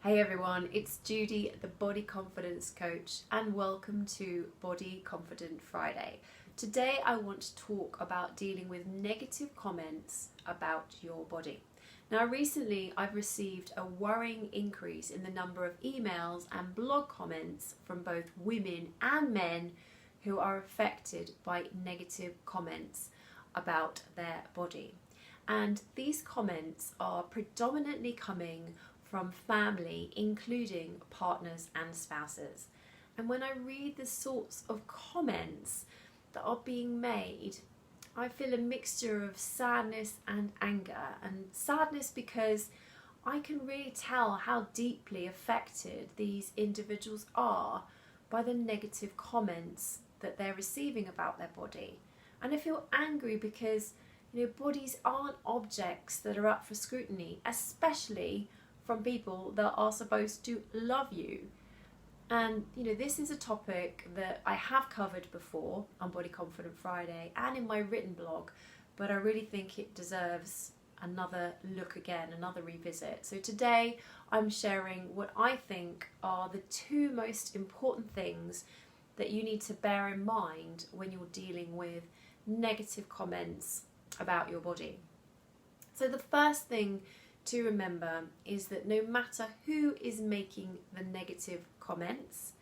Hey everyone, it's Judy, the Body Confidence Coach, and welcome to Body Confident Friday. Today I want to talk about dealing with negative comments about your body. Now recently I've received a worrying increase in the number of emails and blog comments from both women and men who are affected by negative comments about their body. And these comments are predominantly coming from family, including partners and spouses. And when I read the sorts of comments that are being made, I feel a mixture of sadness and anger. And sadness because I can really tell how deeply affected these individuals are by the negative comments that they're receiving about their body. And I feel angry because bodies aren't objects that are up for scrutiny, especially from people that are supposed to love you. And this is a topic that I have covered before on Body Confident Friday and in my written blog, but I really think it deserves another look again, another revisit. So today I'm sharing what I think are the two most important things that you need to bear in mind when you're dealing with negative comments about your body. So the first thing to remember is that no matter who is making the negative comments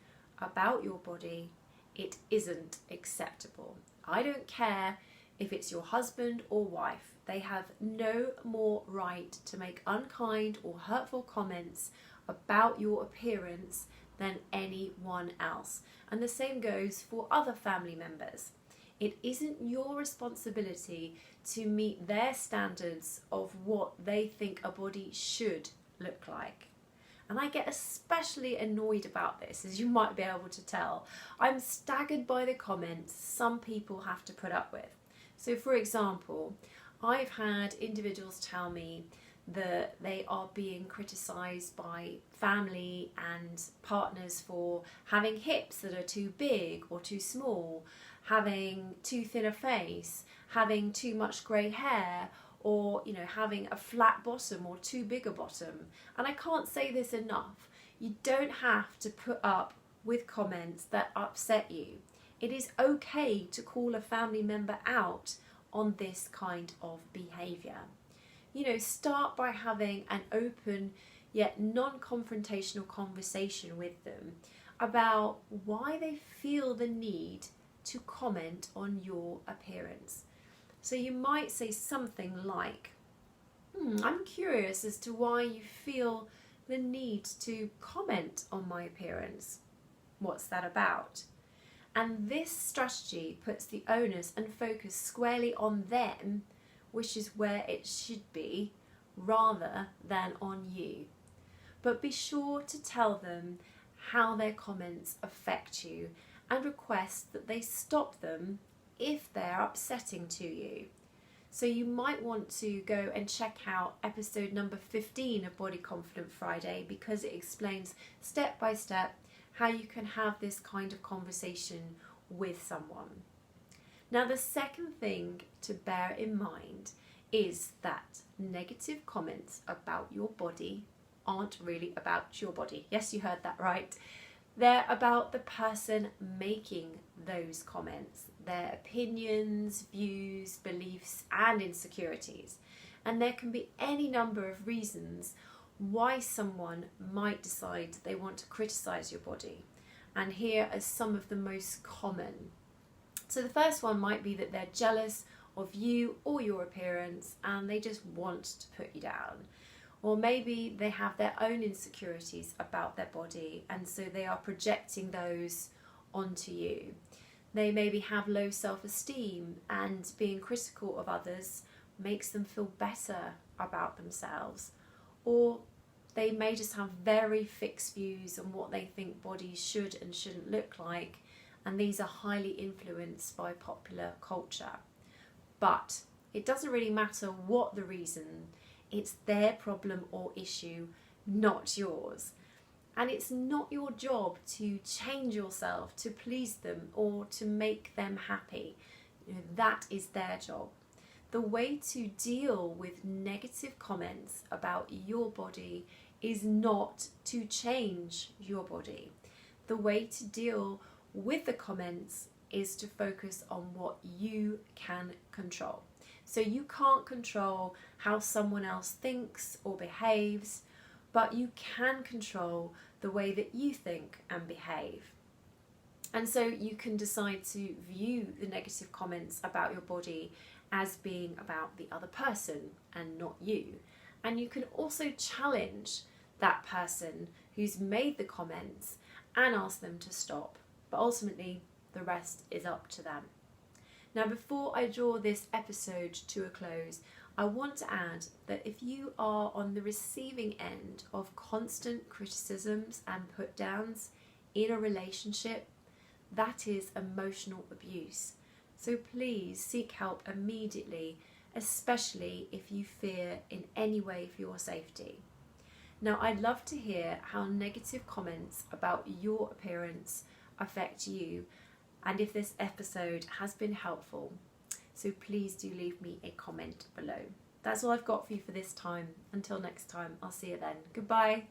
about your body, it isn't acceptable. I don't care if it's your husband or wife. They have no more right to make unkind or hurtful comments about your appearance than anyone else. And the same goes for other family members. It isn't your responsibility to meet their standards of what they think a body should look like. And I get especially annoyed about this, as you might be able to tell. I'm staggered by the comments some people have to put up with. So for example, I've had individuals tell me that they are being criticised by family and partners for having hips that are too big or too small, having too thin a face, having too much grey hair, or having a flat bottom or too big a bottom. And I can't say this enough. You don't have to put up with comments that upset you. It is okay to call a family member out on this kind of behaviour. Start by having an open yet non-confrontational conversation with them about why they feel the need to comment on your appearance. So you might say something like, I'm curious as to why you feel the need to comment on my appearance. What's that about? And this strategy puts the onus and focus squarely on them, which is where it should be, rather than on you. But be sure to tell them how their comments affect you and request that they stop them if they're upsetting to you. So you might want to go and check out episode number 15 of Body Confident Friday, because it explains step by step how you can have this kind of conversation with someone. Now the second thing to bear in mind is that negative comments about your body aren't really about your body. Yes, you heard that right. They're about the person making those comments, their opinions, views, beliefs, and insecurities. And there can be any number of reasons why someone might decide they want to criticize your body. And here are some of the most common. So the first one might be that they're jealous of you or your appearance and they just want to put you down. Or maybe they have their own insecurities about their body and so they are projecting those onto you. They maybe have low self-esteem and being critical of others makes them feel better about themselves. Or they may just have very fixed views on what they think bodies should and shouldn't look like, and these are highly influenced by popular culture. But it doesn't really matter what the reason. It's their problem or issue, not yours. And it's not your job to change yourself to please them or to make them happy. That is their job. The way to deal with negative comments about your body is not to change your body. The way to deal with the comments is to focus on what you can control. So you can't control how someone else thinks or behaves, but you can control the way that you think and behave. And so you can decide to view the negative comments about your body as being about the other person and not you. And you can also challenge that person who's made the comments and ask them to stop. But ultimately, the rest is up to them. Now, before I draw this episode to a close, I want to add that if you are on the receiving end of constant criticisms and put downs in a relationship, that is emotional abuse. So please seek help immediately, especially if you fear in any way for your safety. Now, I'd love to hear how negative comments about your appearance affect you, and if this episode has been helpful. So please do leave me a comment below. That's all I've got for you for this time. Until next time, I'll see you then. Goodbye.